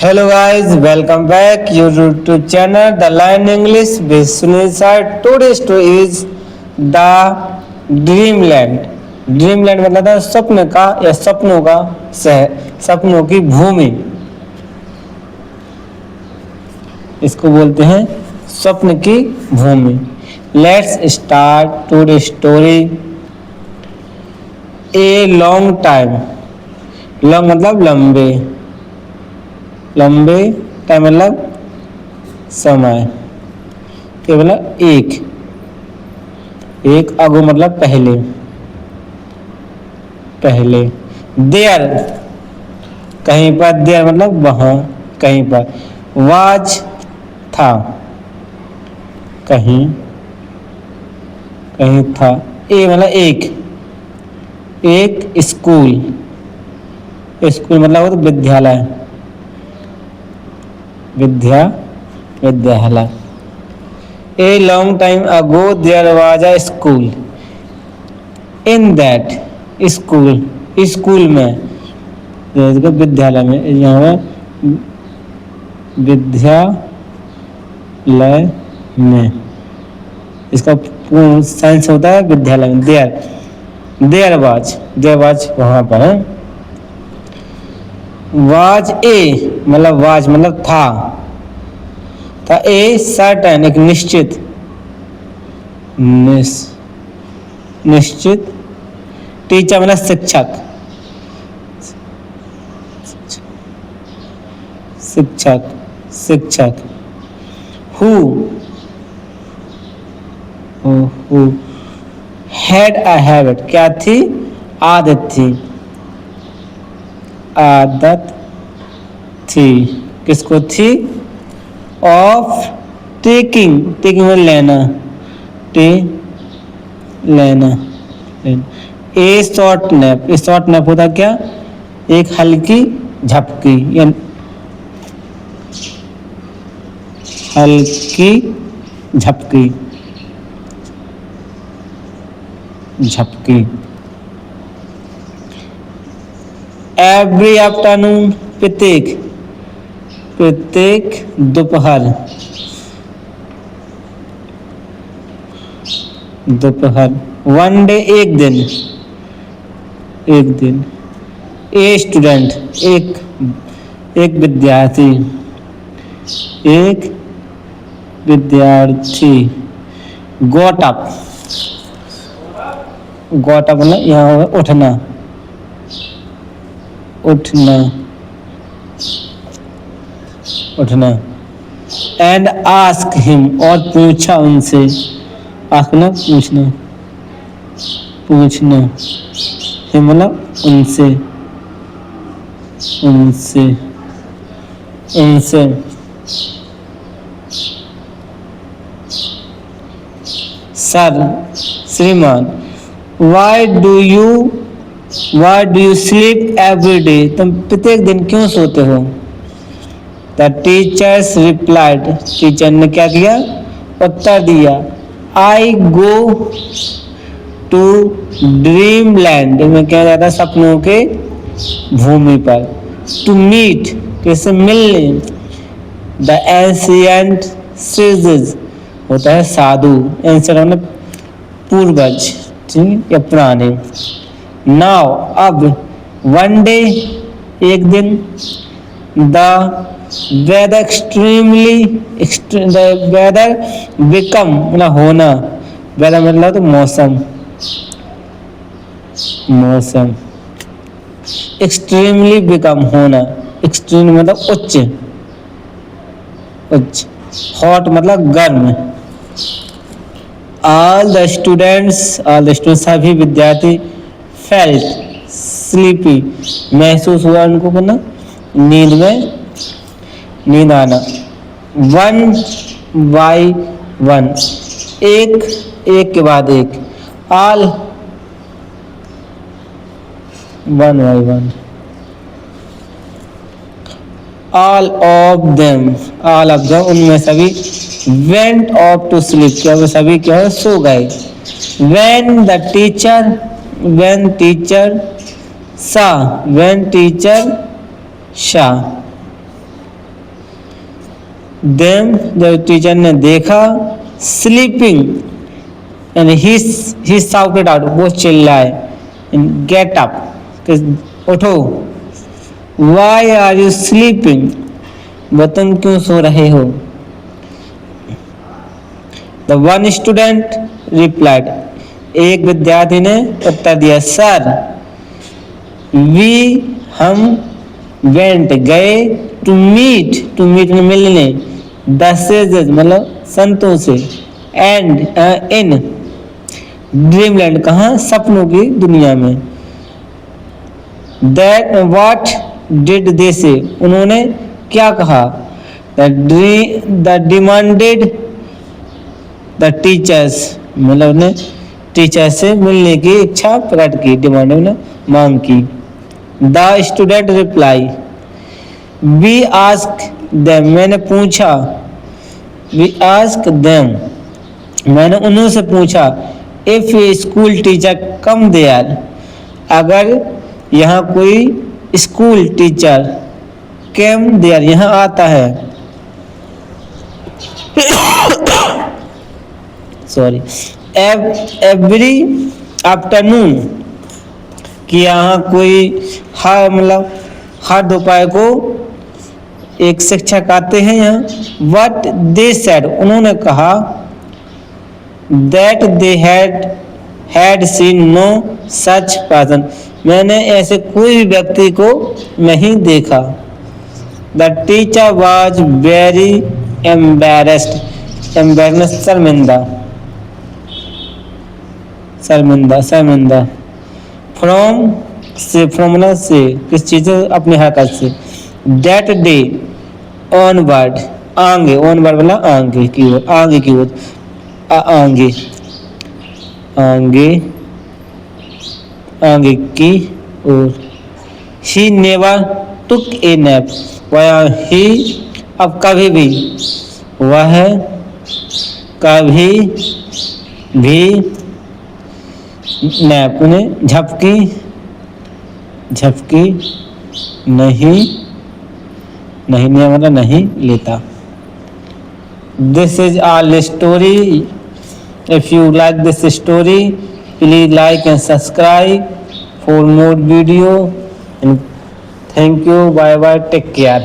Hello guys, welcome back your YouTube channel The Line English with Sunil Sir. Today's story is The Dreamland. Dreamland मतलब था स्वप्न का या सपनों का शहर, सपनों की भूमि। इसको बोलते हैं स्वप्न की भूमि। Let's start today story. A long time, long मतलब लंबे, लंबे टाइम मतलब समय, के मतलब एक अगो मतलब पहले, पहले। देयर कहीं पर, देयर मतलब वहां, कहीं पर। वाज था, कहीं, कहीं था। ए मतलब एक स्कूल, स्कूल मतलब तो विद्यालय, विद्यालय। A long time ago there was a school, in that school, school में, विद्यालय में, यहाँ विद्यालय में, इसका पूर्ण सेंस होता है विद्यालय में। देयर वाज वहां पर है। वाज ए मतलब था ए सर्टेन एक निश्चित, निश्चित। टीचर मतलब शिक्षक, शिक्षक। हु हैड अ हैबिट, क्या थी? आदत थी, किसको थी? ऑफ टेकिंग में लेना, लेना। ए शॉर्ट नैप होता क्या? एक हल्की झपकी, हल्की झपकी, एवरी आफ्टरनून प्रत्येक दोपहर, वन डे एक दिन, ए स्टूडेंट एक विद्यार्थी, गॉट अप मतलब यहाँ होगा उठना। एंड आस्क हिम और पूछा उनसे, आस्क ना पूछना, हिम मतलब उनसे। सर, श्रीमान, why do you sleep every day, तुम प्रत्येक दिन क्यों सोते हो? द टीचर्स रिप्लाइड, टीचर ने क्या किया? उत्तर दिया। आई गो टू ड्रीम लैंड, में क्या जाता है? सपनों के भूमि पर। टू मीट, कैसे मिलने? द एंशिएंट सेजेस, होता है साधु, एंशिएंट मतलब पूर्वज, ठीक या पुराने। नाउ अब, वन डे एक दिन, द वेदर बिकम मतलब होना, वेदर मतलब तो मौसम, एक्सट्रीमली बिकम होना, एक्सट्रीम मतलब उच्च, हॉट मतलब गर्म। ऑल द स्टूडेंट्स सभी विद्यार्थी, फेल्ट स्लीपी महसूस हुआ उनको ना नींद आना। वन बाई वन एक के बाद एक, all one by one. All of them उनमें सभी, वेंट ऑफ टू स्लीप, क्या वो सभी क्या है? सो गए। when टीचर सा देम, जब टीचर ने देखा, sleeping and he shouted out, वो चिल्लाए, गेट अप, उठो, वाई आर यू स्लीपिंग, वो तुम क्यों सो रहे हो। द वन स्टूडेंट रिप्लाइड, एक विद्यार्थी ने उत्तर दिया, सर वी, हम वेंट, गए, टू मीट मिलने, द सेजेस मतलब संतों से, एंड इन ड्रीमलैंड, कहाँ, सपनों की दुनिया में। दैट व्हाट डिड दे से, उन्होंने क्या कहा। द डिमांडेड द टीचर्स, मतलब ने टीचर से मिलने की इच्छा प्रकट की, डिमांड ने मांग की। The student reply, we ask them, मैंने पूछा, वी आस्क देम, मैंने उन्हों से पूछा, if a school teacher come there, अगर यहाँ कोई स्कूल टीचर केम देयर, यहाँ आता है, सॉरी, एवरी आफ्टरनून, कि यहाँ कोई हर मतलब हर दोपहर को एक शिक्षक आते हैं यहाँ। व्हाट दे सेड, उन्होंने कहा, that they had seen no such person, मैंने ऐसे कोई भी व्यक्ति को नहीं देखा। The teacher was very embarrassed, शर्मिंदा, शर्मिंदा, फ्रॉम से, फ्रॉम से किस चीज से, अपनी हरकत से। दैट डे ऑनवर्ड, आगे, ऑनवर्ड वाला आगे की ओर, आगे की ओर, आगे, आगे, आगे की ओर। He never took A nap, वह ही, अब कभी भी, वह कभी भी नैप, उन्हें झपकी, झपकी नहीं, नहीं मतलब नहीं लेता। This is our story. If you like this story, please like and subscribe for more video, and thank you, bye bye, take care.